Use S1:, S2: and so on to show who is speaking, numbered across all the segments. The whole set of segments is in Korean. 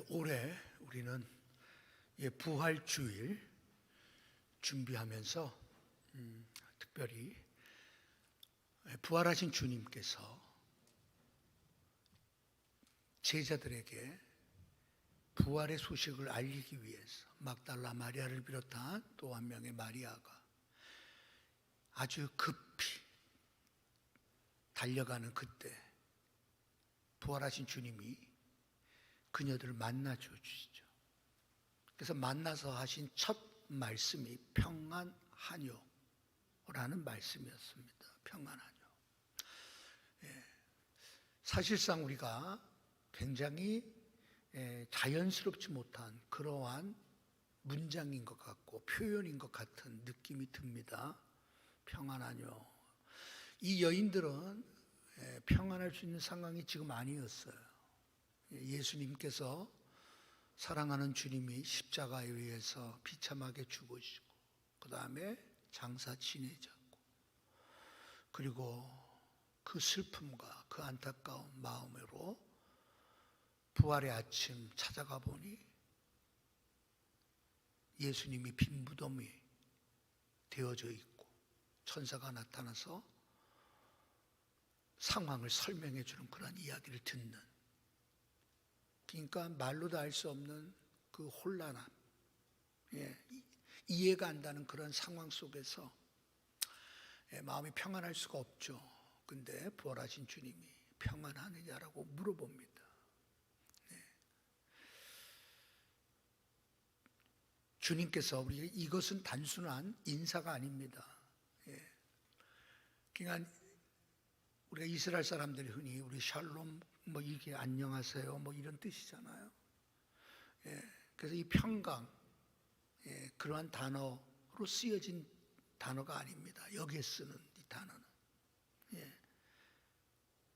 S1: 올해 우리는 부활주일 준비하면서 특별히 부활하신 주님께서 제자들에게 부활의 소식을 알리기 위해서 막달라 마리아를 비롯한 또 한 명의 마리아가 아주 급히 달려가는 그때 부활하신 주님이 그녀들을 만나 주시죠. 그래서 만나서 하신 첫 말씀이 평안하뇨라는 말씀이었습니다. 평안하뇨. 사실상 우리가 굉장히 자연스럽지 못한 그러한 문장인 것 같고 표현인 것 같은 느낌이 듭니다. 평안하뇨. 이 여인들은 평안할 수 있는 상황이 지금 아니었어요. 예수님께서 사랑하는 주님이 십자가에 의해서 비참하게 죽으시고 그 다음에 장사 지내졌고 그리고 그 슬픔과 그 안타까운 마음으로 부활의 아침 찾아가 보니 예수님이 빈 무덤이 되어져 있고 천사가 나타나서 상황을 설명해 주는 그런 이야기를 듣는, 그러니까 말로도 알 수 없는 그 혼란함, 이해가 안 가는 그런 상황 속에서 마음이 평안할 수가 없죠. 근데 부활하신 주님이 평안하느냐라고 물어봅니다. 주님께서 우리 이것은 단순한 인사가 아닙니다. 그러니까 우리가 이스라엘 사람들이 흔히 우리 샬롬 뭐 이게 안녕하세요 뭐 이런 뜻이잖아요. 그래서 이 평강, 그러한 단어로 쓰여진 단어가 아닙니다. 여기에 쓰는 이 단어는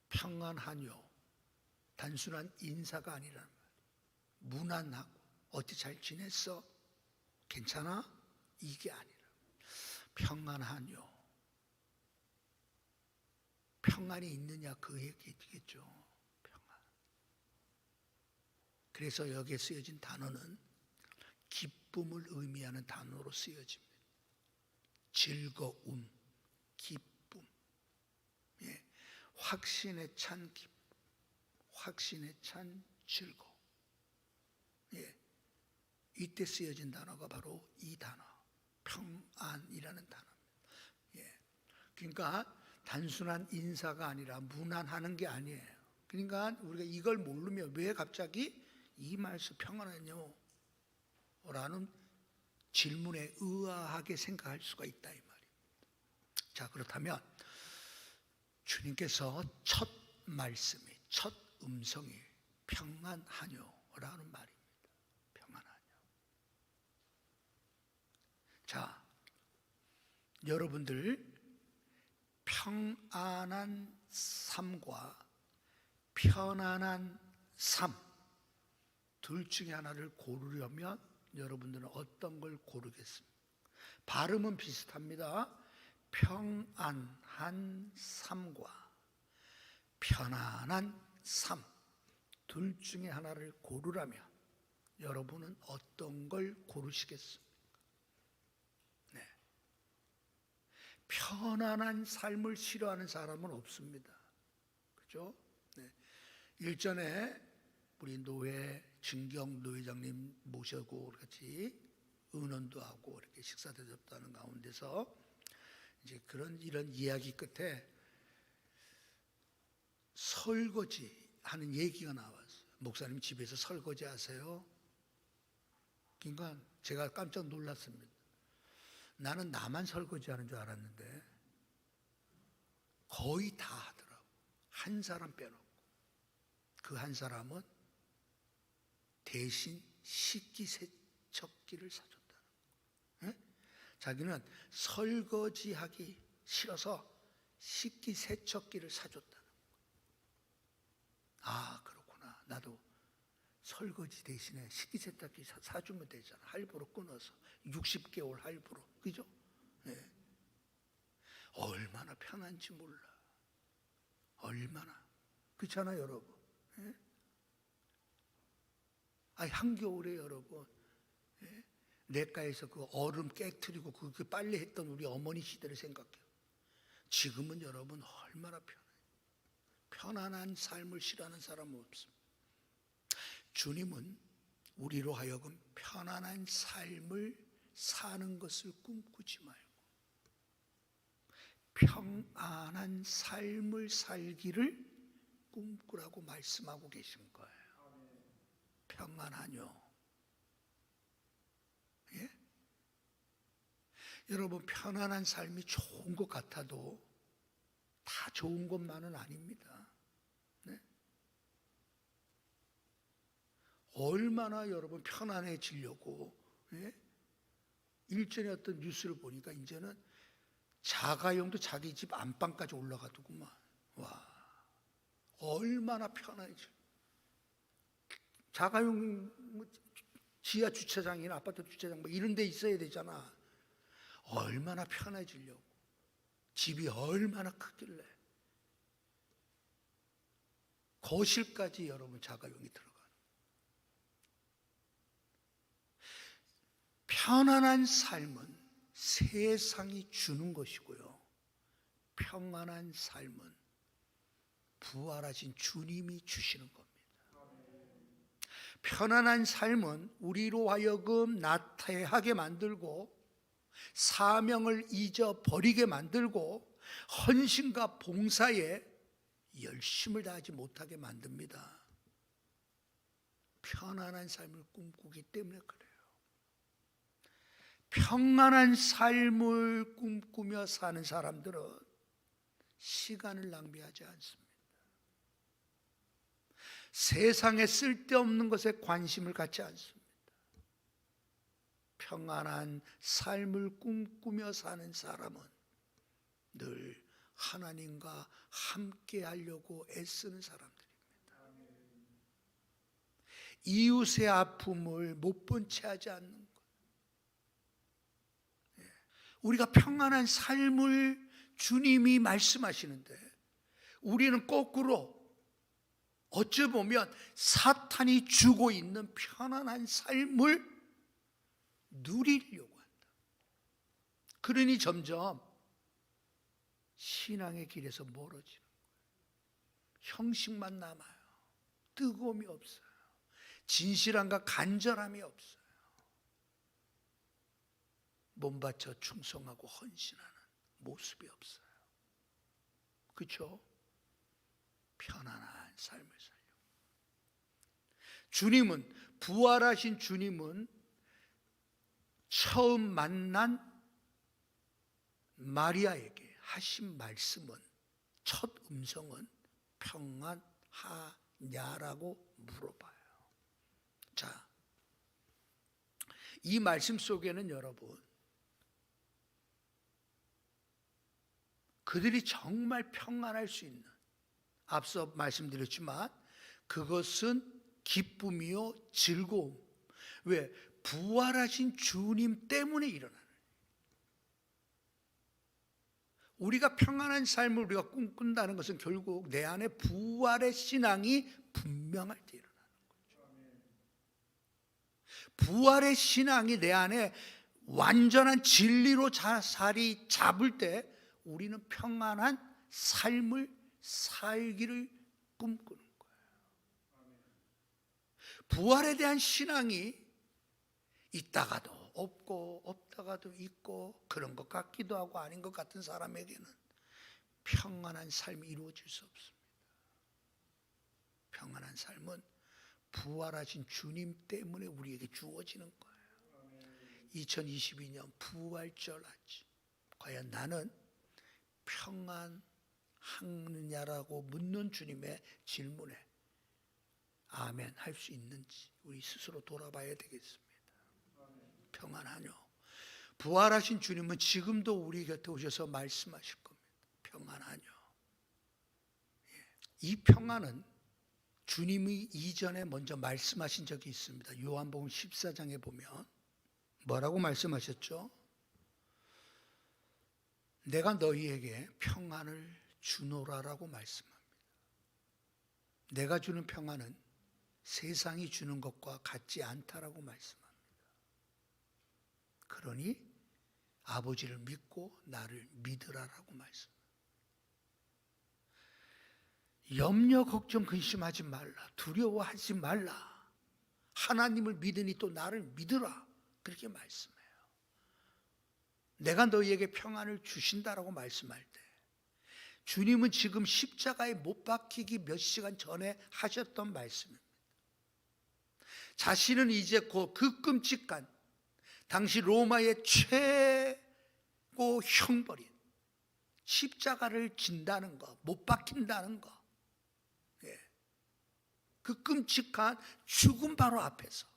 S1: 평안하뇨, 단순한 인사가 아니라 무난하고 어떻게 잘 지냈어? 괜찮아? 이게 아니라 평안하뇨. 평안이 있느냐 그 얘기겠죠. 평안. 그래서 여기에 쓰여진 단어는 기쁨을 의미하는 단어로 쓰여집니다. 즐거움, 기쁨, 확신에 찬 기쁨, 확신에 찬 즐거움. 이때 쓰여진 단어가 바로 이 단어, 평안이라는 단어입니다. 그러니까 단순한 인사가 아니라 무난하는 게 아니에요. 그러니까 우리가 이걸 모르면 왜 갑자기 이 말씀 평안하뇨? 라는 질문에 의아하게 생각할 수가 있다 이 말입니다. 자, 그렇다면 주님께서 첫 말씀이, 첫 음성이 평안하뇨라는 말입니다. 평안하뇨. 자, 여러분들 평안한 삶과 편안한 삶 둘 중에 하나를 고르려면 여러분들은 어떤 걸 고르겠습니까? 발음은 비슷합니다. 평안한 삶과 편안한 삶 둘 중에 하나를 고르라면 여러분은 어떤 걸 고르시겠습니까? 편안한 삶을 싫어하는 사람은 없습니다. 그렇죠? 일전에 우리 노회 진경 노회장님 모시고 같이 의논도 하고 이렇게 식사 대접도 하는 가운데서 이제 이런 이야기 끝에 설거지 하는 얘기가 나왔어요. 목사님 집에서 설거지 하세요? 그러니까 제가 깜짝 놀랐습니다. 나는 나만 설거지 하는 줄 알았는데 거의 다 하더라고. 한 사람 빼놓고. 그 한 사람은 대신 식기세척기를 사줬다는 거예요. 자기는 설거지하기 싫어서 식기세척기를 사줬다는 거예요. 아, 그렇구나. 나도 설거지 대신에 식기세척기 사주면 되잖아. 할부로 끊어서 60개월 할부로. 그죠? 얼마나 편한지 몰라. 얼마나. 그렇잖아요, 여러분. 한겨울에 여러분, 예? 냇가에서 그 얼음 깨트리고 그 빨래 했던 우리 어머니 시대를 생각해요. 지금은 여러분 얼마나 편안한 삶을 싫어하는 사람은 없습니다. 주님은 우리로 하여금 편안한 삶을 사는 것을 꿈꾸지 말고 평안한 삶을 살기를 꿈꾸라고 말씀하고 계신 거예요. 평안하뇨. 예? 여러분, 편안한 삶이 좋은 것 같아도 다 좋은 것만은 아닙니다. 네? 얼마나 여러분 편안해지려고, 예? 일전에 어떤 뉴스를 보니까 이제는 자가용도 자기 집 안방까지 올라가더구만. 와, 얼마나 편안해져. 자가용 지하 주차장이나 아파트 주차장 뭐 이런 데 있어야 되잖아. 얼마나 편해지려고. 집이 얼마나 크길래. 거실까지 여러분 자가용이 들어가는. 편안한 삶은 세상이 주는 것이고요. 평안한 삶은 부활하신 주님이 주시는 겁니다. 편안한 삶은 우리로 하여금 나태하게 만들고 사명을 잊어버리게 만들고 헌신과 봉사에 열심을 다하지 못하게 만듭니다. 편안한 삶을 꿈꾸기 때문에 그래요. 평안한 삶을 꿈꾸며 사는 사람들은 시간을 낭비하지 않습니다. 세상에 쓸데없는 것에 관심을 갖지 않습니다. 평안한 삶을 꿈꾸며 사는 사람은 늘 하나님과 함께 하려고 애쓰는 사람들입니다. 이웃의 아픔을 못 본 채 하지 않는 것. 우리가 평안한 삶을 주님이 말씀하시는데 우리는 거꾸로 어찌 보면 사탄이 주고 있는 편안한 삶을 누리려고 한다. 그러니 점점 신앙의 길에서 멀어지는 거예요. 형식만 남아요. 뜨거움이 없어요. 진실함과 간절함이 없어요. 몸 바쳐 충성하고 헌신하는 모습이 없어요. 그렇죠? 편안한 삶을 살려. 주님은, 부활하신 주님은 처음 만난 마리아에게 하신 말씀은, 첫 음성은 평안하냐라고 물어봐요. 자, 이 말씀 속에는 여러분, 그들이 정말 평안할 수 있는, 앞서 말씀드렸지만 그것은 기쁨이요 즐거움. 왜? 부활하신 주님 때문에 일어나는. 우리가 평안한 삶을 우리가 꿈꾼다는 것은 결국 내 안에 부활의 신앙이 분명할 때 일어나는 거죠. 부활의 신앙이 내 안에 완전한 진리로 자리 잡을 때 우리는 평안한 삶을 살기를 꿈꾸는 거예요. 부활에 대한 신앙이 있다가도 없고 없다가도 있고 그런 것 같기도 하고 아닌 것 같은 사람에게는 평안한 삶이 이루어질 수 없습니다. 평안한 삶은 부활하신 주님 때문에 우리에게 주어지는 거예요. 2022년 부활절 아침, 과연 나는 평안하느냐라고 묻는 주님의 질문에 아멘 할 수 있는지 우리 스스로 돌아봐야 되겠습니다. 평안하뇨. 부활하신 주님은 지금도 우리 곁에 오셔서 말씀하실 겁니다. 평안하뇨. 이 평안은 주님이 이전에 먼저 말씀하신 적이 있습니다. 요한복음 14장에 보면 뭐라고 말씀하셨죠? 내가 너희에게 평안을 주노라라고 말씀합니다. 내가 주는 평안은 세상이 주는 것과 같지 않다라고 말씀합니다. 그러니 아버지를 믿고 나를 믿으라라고 말씀합니다. 염려, 걱정, 근심하지 말라. 두려워하지 말라. 하나님을 믿으니 또 나를 믿으라. 그렇게 말씀해요. 내가 너희에게 평안을 주신다라고 말씀할 때 주님은 지금 십자가에 못 박히기 몇 시간 전에 하셨던 말씀입니다. 자신은 이제 그 끔찍한 당시 로마의 최고 형벌인 십자가를 진다는 것, 못 박힌다는 것, 그 끔찍한 죽음 바로 앞에서,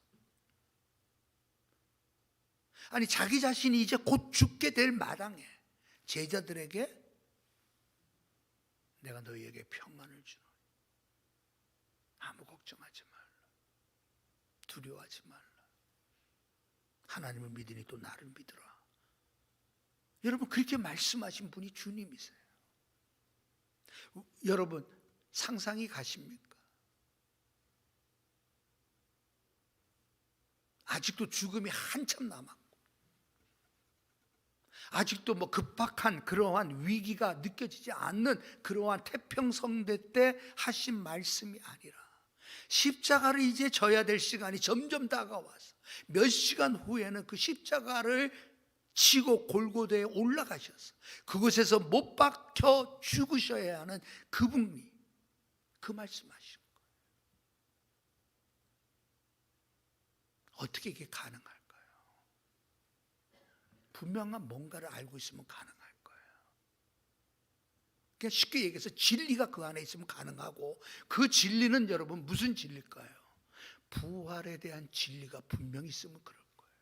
S1: 아니 자기 자신이 이제 곧 죽게 될 마당에 제자들에게 내가 너희에게 평안을 주노니 아무 걱정하지 말라. 두려워하지 말라. 하나님을 믿으니 또 나를 믿으라. 여러분, 그렇게 말씀하신 분이 주님이세요. 여러분, 상상이 가십니까? 아직도 죽음이 한참 남았고 아직도 급박한 그러한 위기가 느껴지지 않는 그러한 태평성대 때 하신 말씀이 아니라 십자가를 이제 져야 될 시간이 점점 다가와서 몇 시간 후에는 그 십자가를 지고 골고다에 올라가셔서 그곳에서 못 박혀 죽으셔야 하는 그분이 그 말씀하신 거예요. 어떻게 이게 가능할까요? 분명한 뭔가를 알고 있으면 가능할 거예요. 그냥 쉽게 얘기해서 진리가 그 안에 있으면 가능하고, 그 진리는 여러분 무슨 진리일까요? 부활에 대한 진리가 분명히 있으면 그럴 거예요.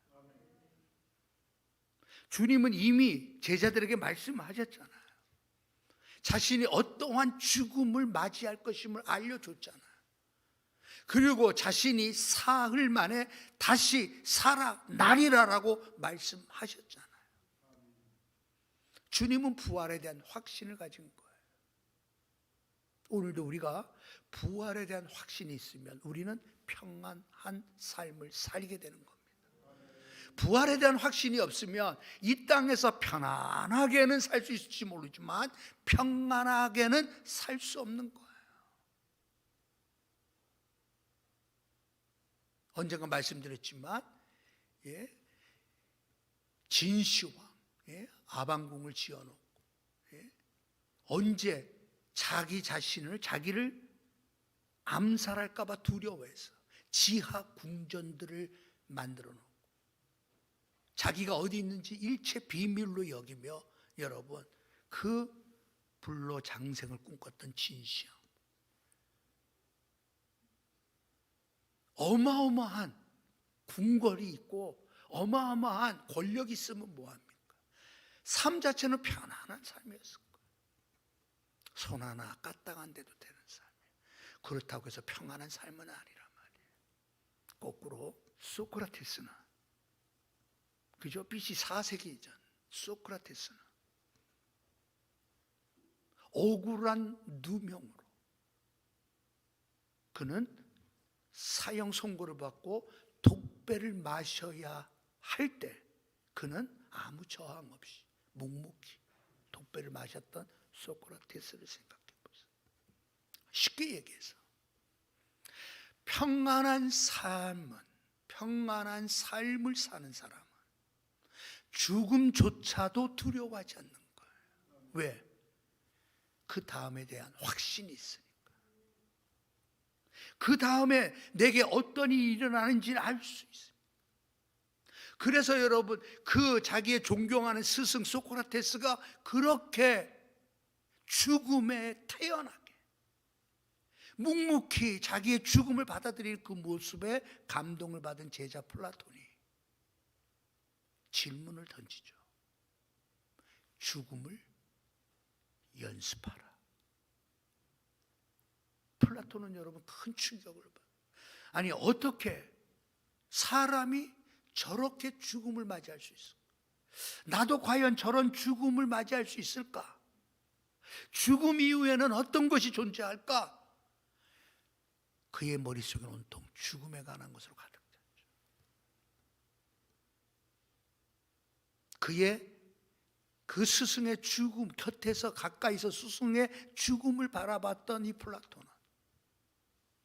S1: 주님은 이미 제자들에게 말씀하셨잖아요. 자신이 어떠한 죽음을 맞이할 것임을 알려줬잖아요. 그리고 자신이 사흘 만에 다시 살아나리라라고 말씀하셨잖아요. 주님은 부활에 대한 확신을 가진 거예요. 오늘도 우리가 부활에 대한 확신이 있으면 우리는 평안한 삶을 살게 되는 겁니다. 부활에 대한 확신이 없으면 이 땅에서 편안하게는 살 수 있을지 모르지만 평안하게는 살 수 없는 거예요. 언젠가 말씀드렸지만 진시황 아방궁을 지어놓고 언제 자기를 암살할까 봐 두려워해서 지하 궁전들을 만들어 놓고 자기가 어디 있는지 일체 비밀로 여기며 여러분 그 불로 장생을 꿈꿨던 진시황, 어마어마한 궁궐이 있고 어마어마한 권력이 있으면 뭐합니까? 삶 자체는 편안한 삶이었을 거예요. 손 하나 까딱한 데도 되는 삶이에요. 그렇다고 해서 평안한 삶은 아니란 말이에요. 거꾸로 소크라테스는, 그죠? BC 4세기 전 소크라테스는 억울한 누명으로 그는 사형 선고를 받고 독배를 마셔야 할 때 그는 아무 저항 없이 묵묵히 독배를 마셨던 소크라테스를 생각해 보세요. 쉽게 얘기해서 평안한 삶을 사는 사람은 죽음조차도 두려워하지 않는 거예요. 왜? 그 다음에 대한 확신이 있으니까. 그 다음에 내게 어떤 일이 일어나는지 알 수 있습니다. 그래서 여러분 그 자기의 존경하는 스승 소크라테스가 그렇게 죽음에 태연하게 묵묵히 자기의 죽음을 받아들일 그 모습에 감동을 받은 제자 플라톤이 질문을 던지죠. 죽음을 연습하라. 플라톤은 여러분 큰 충격을 받아요. 아니 어떻게 사람이 저렇게 죽음을 맞이할 수 있을까? 나도 과연 저런 죽음을 맞이할 수 있을까? 죽음 이후에는 어떤 것이 존재할까? 그의 머릿속에는 온통 죽음에 관한 것으로 가득 찼죠. 그 스승의 죽음, 곁에서 가까이서 스승의 죽음을 바라봤던 이 플라톤은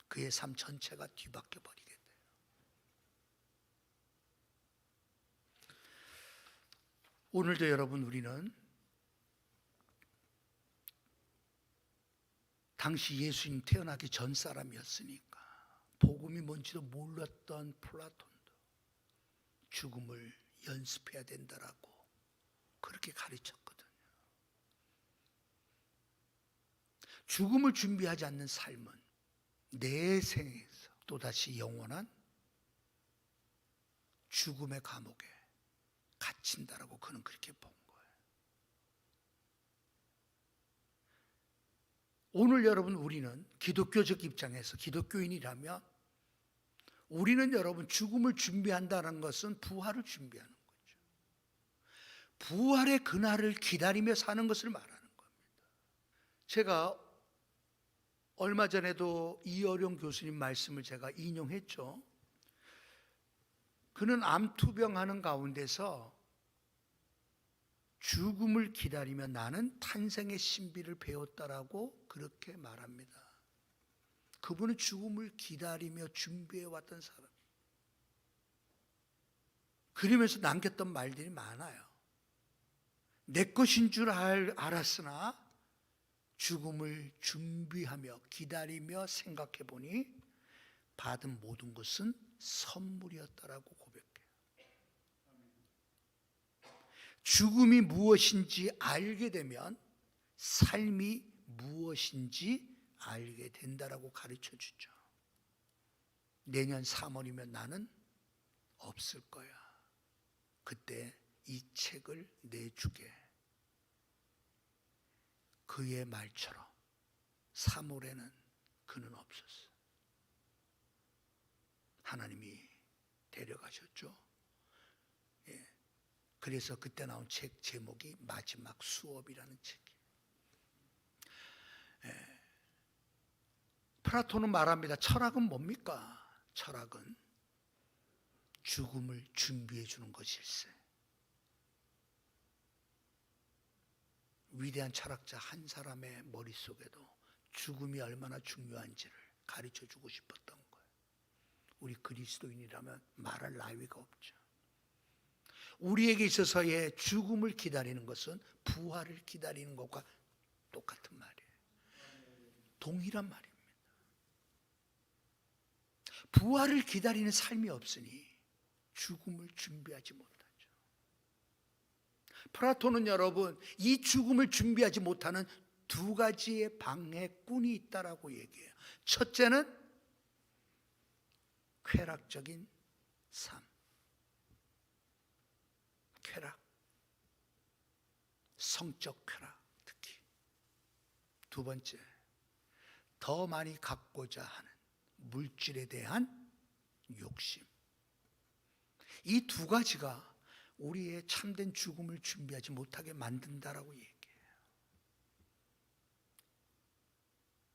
S1: 그의 삶 전체가 뒤바뀌어 버리게 돼요. 오늘도 여러분, 우리는 당시 예수님 태어나기 전 사람이었으니까 복음이 뭔지도 몰랐던 플라톤도 죽음을 연습해야 된다라고 그렇게 가르쳤거든요. 죽음을 준비하지 않는 삶은 내 생에서 또다시 영원한 죽음의 감옥에 갇힌다라고 그는 그렇게 본 거예요. 오늘 여러분, 우리는 기독교적 입장에서 기독교인이라면 우리는 여러분 죽음을 준비한다는 것은 부활을 준비하는 거죠. 부활의 그날을 기다리며 사는 것을 말하는 겁니다. 제가 얼마 전에도 이어룡 교수님 말씀을 제가 인용했죠. 그는 암투병하는 가운데서 죽음을 기다리며 나는 탄생의 신비를 배웠다라고 그렇게 말합니다. 그분은 죽음을 기다리며 준비해왔던 사람. 그러면서 남겼던 말들이 많아요. 내 것인 줄 알았으나 죽음을 준비하며 기다리며 생각해 보니 받은 모든 것은 선물이었다라고 고백해요. 죽음이 무엇인지 알게 되면 삶이 무엇인지 알게 된다라고 가르쳐 주죠. 내년 3월이면 나는 없을 거야. 그때 이 책을 내주게. 그의 말처럼 3월에는 그는 없었어. 하나님이 데려가셨죠. 예. 그래서 그때 나온 책 제목이 마지막 수업이라는 책이에요. 예. 플라톤은 말합니다. 철학은 뭡니까? 철학은 죽음을 준비해 주는 것일세. 위대한 철학자 한 사람의 머릿속에도 죽음이 얼마나 중요한지를 가르쳐 주고 싶었던 거예요. 우리 그리스도인이라면 말할 나위가 없죠. 우리에게 있어서의 죽음을 기다리는 것은 부활을 기다리는 것과 똑같은 말이에요. 동일한 말입니다. 부활을 기다리는 삶이 없으니 죽음을 준비하지 못하죠. 플라톤은 여러분, 이 죽음을 준비하지 못하는 두 가지의 방해꾼이 있다라고 얘기해요. 첫째는 쾌락적인 삶. 쾌락. 성적 쾌락 특히. 두 번째, 더 많이 갖고자 하는 물질에 대한 욕심. 이 두 가지가 우리의 참된 죽음을 준비하지 못하게 만든다라고 얘기해요.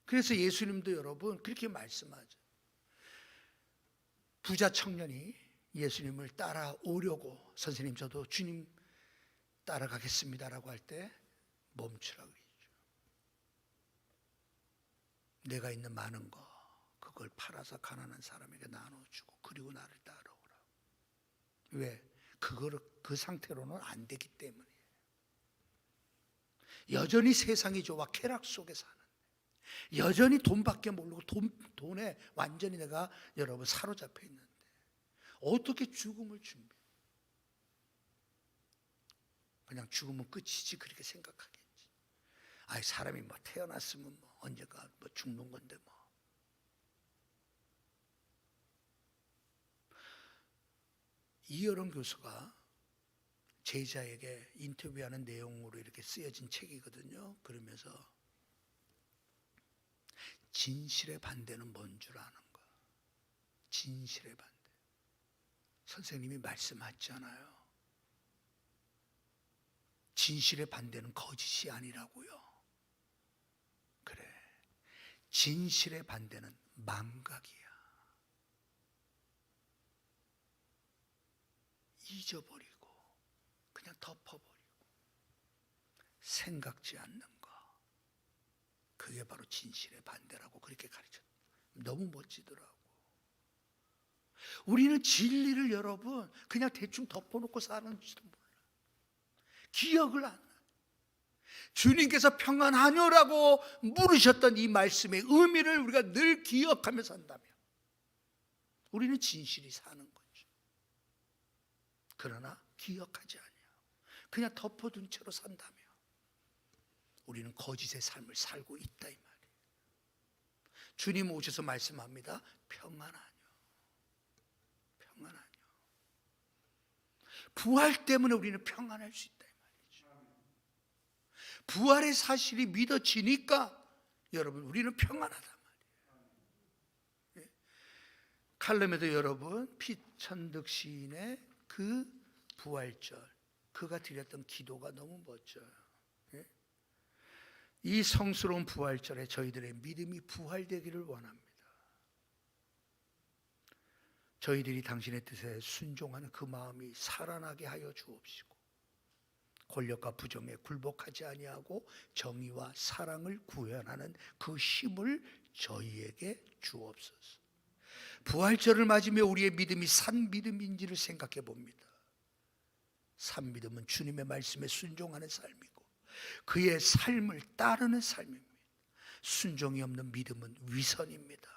S1: 그래서 예수님도 여러분 그렇게 말씀하죠. 부자 청년이 예수님을 따라오려고 선생님 저도 주님 따라가겠습니다라고 할 때 멈추라고 그러죠. 내가 있는 많은 거 그걸 팔아서 가난한 사람에게 나눠주고 그리고 나를 따라오라고. 왜? 그 상태로는 안 되기 때문이에요. 여전히 세상이 좋아 쾌락 속에 사는데, 여전히 돈밖에 모르고 돈에 완전히 내가 여러분 사로잡혀 있는데 어떻게 죽음을 준비해? 그냥 죽으면 끝이지 그렇게 생각하겠지. 아이 사람이 뭐 태어났으면 뭐 언젠가 뭐 죽는 건데 뭐. 이여론 교수가 제자에게 인터뷰하는 내용으로 이렇게 쓰여진 책이거든요. 그러면서 진실의 반대는 뭔 줄 아는 거. 진실의 반대. 선생님이 말씀하셨잖아요. 진실의 반대는 거짓이 아니라고요. 그래. 진실의 반대는 망각이야. 잊어버리고 그냥 덮어버리고 생각지 않는 거, 그게 바로 진실의 반대라고 그렇게 가르쳤다. 너무 멋지더라고. 우리는 진리를 여러분 그냥 대충 덮어놓고 사는지도 몰라. 기억을 안 나. 주님께서 평안하뇨라고 물으셨던 이 말씀의 의미를 우리가 늘 기억하며 산다면 우리는 진실이 사는 거죠. 그러나 기억하지 않아요. 그냥 덮어둔 채로 산다면 우리는 거짓의 삶을 살고 있다 이 말이에요. 주님 오셔서 말씀합니다. 평안하뇨. 평안하뇨. 부활 때문에 우리는 평안할 수 있다 이 말이죠. 부활의 사실이 믿어지니까 여러분 우리는 평안하단 말이에요. 칼럼에도 여러분 피천득 시인의 그 부활절, 그가 드렸던 기도가 너무 멋져요. 이 성스러운 부활절에 저희들의 믿음이 부활되기를 원합니다. 저희들이 당신의 뜻에 순종하는 그 마음이 살아나게 하여 주옵시고 권력과 부정에 굴복하지 아니하고 정의와 사랑을 구현하는 그 힘을 저희에게 주옵소서. 부활절을 맞으며 우리의 믿음이 산 믿음인지를 생각해 봅니다. 산 믿음은 주님의 말씀에 순종하는 삶이고 그의 삶을 따르는 삶입니다. 순종이 없는 믿음은 위선입니다.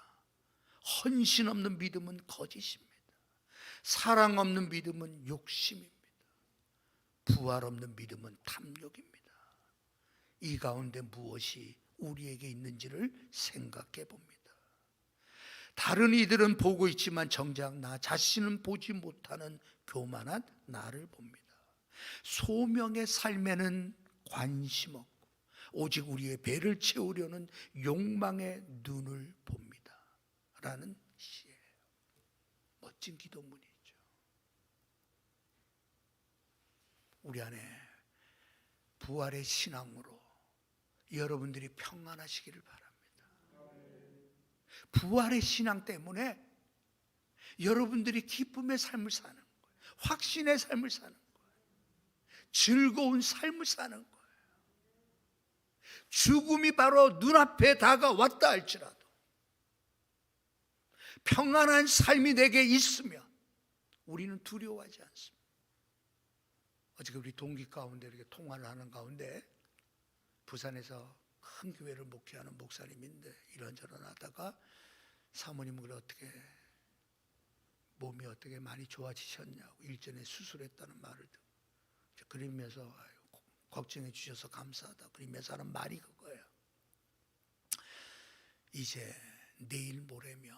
S1: 헌신 없는 믿음은 거짓입니다. 사랑 없는 믿음은 욕심입니다. 부활 없는 믿음은 탐욕입니다. 이 가운데 무엇이 우리에게 있는지를 생각해 봅니다. 다른 이들은 보고 있지만 정작 나 자신은 보지 못하는 교만한 나를 봅니다. 소명의 삶에는 관심 없고 오직 우리의 배를 채우려는 욕망의 눈을 봅니다 라는 시예요. 멋진 기도문이죠. 우리 안에 부활의 신앙으로 여러분들이 평안하시기를 바랍니다. 부활의 신앙 때문에 여러분들이 기쁨의 삶을 사는 거예요. 확신의 삶을 사는 거예요. 즐거운 삶을 사는 거예요. 죽음이 바로 눈앞에 다가왔다 할지라도 평안한 삶이 내게 있으면 우리는 두려워하지 않습니다. 어저께 우리 동기 가운데 이렇게 통화를 하는 가운데 부산에서 큰 교회를 목회하는 목사님인데 이런저런 하다가 사모님은 어떻게 몸이 어떻게 많이 좋아지셨냐고 일전에 수술했다는 말을 듣고 그러면서 걱정해 주셔서 감사하다 그러면서 하는 말이 그거예요. 이제 내일 모레면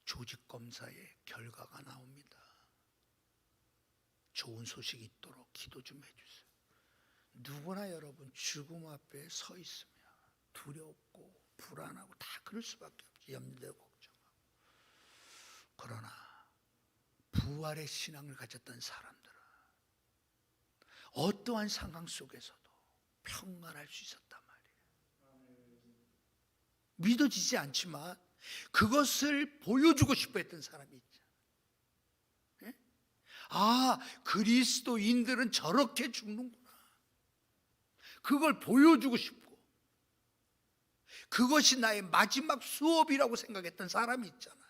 S1: 조직검사의 결과가 나옵니다. 좋은 소식이 있도록 기도 좀 해주세요. 누구나 여러분 죽음 앞에 서 있으면 두렵고 불안하고 다 그럴 수밖에 없지. 염려되고 걱정하고. 그러나 부활의 신앙을 가졌던 사람들은 어떠한 상황 속에서도 평안할 수 있었단 말이에요. 믿어지지 않지만 그것을 보여주고 싶어 했던 사람이 있죠. 아, 그리스도인들은 저렇게 죽는구나. 그걸 보여주고 싶고 그것이 나의 마지막 수업이라고 생각했던 사람이 있잖아요.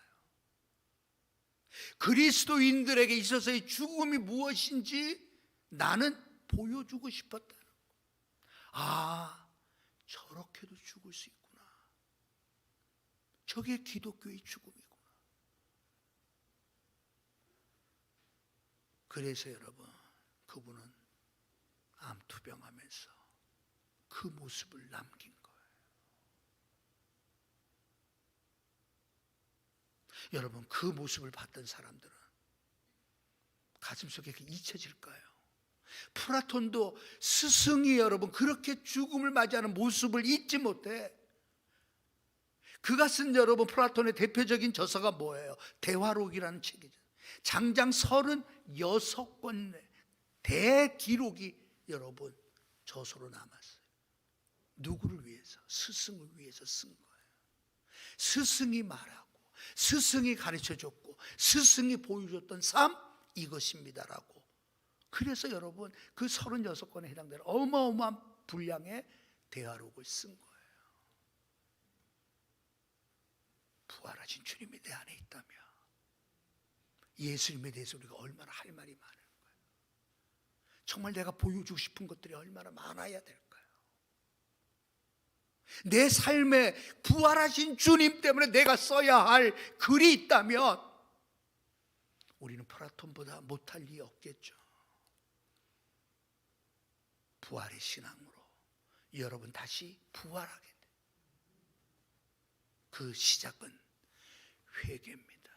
S1: 그리스도인들에게 있어서의 죽음이 무엇인지 나는 보여주고 싶었다는 거. 아, 저렇게도 죽을 수 있구나. 저게 기독교의 죽음이구나. 그래서 여러분, 그분은 암투병하면서 그 모습을 남긴 거예요. 여러분, 그 모습을 봤던 사람들은 가슴속에 잊혀질까요? 플라톤도 스승이 여러분 그렇게 죽음을 맞이하는 모습을 잊지 못해. 그가 쓴 여러분 플라톤의 대표적인 저서가 뭐예요? 대화록이라는 책이죠. 장장 36권의 대기록이 여러분 저서로 남았어요. 누구를 위해서? 스승을 위해서 쓴 거예요. 스승이 말하고 스승이 가르쳐줬고 스승이 보여줬던 삶, 이것입니다라고. 그래서 여러분 그 36권에 해당되는 어마어마한 분량의 대화록을 쓴 거예요. 부활하신 주님이 내 안에 있다면 예수님에 대해서 우리가 얼마나 할 말이 많은 거예요. 정말 내가 보여주고 싶은 것들이 얼마나 많아야 될까요? 내 삶에 부활하신 주님 때문에 내가 써야 할 글이 있다면 우리는 플라톤보다 못할 리 없겠죠. 부활의 신앙으로 여러분 다시 부활하게 돼. 그 시작은 회개입니다.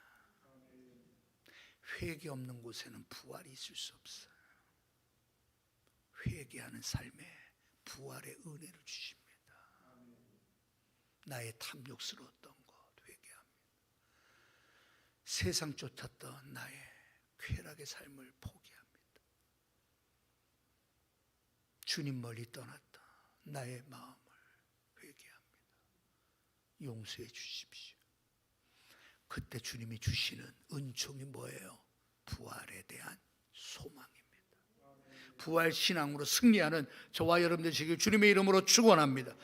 S1: 회개 없는 곳에는 부활이 있을 수 없어요. 회개하는 삶에 부활의 은혜를 주십니다. 나의 탐욕스러웠던 것 회개합니다. 세상 쫓았던 나의 쾌락의 삶을 포기합니다. 주님 멀리 떠났다 나의 마음을 회개합니다. 용서해 주십시오. 그때 주님이 주시는 은총이 뭐예요? 부활에 대한 소망입니다. 부활 신앙으로 승리하는 저와 여러분들 되시길 주님의 이름으로 축원합니다.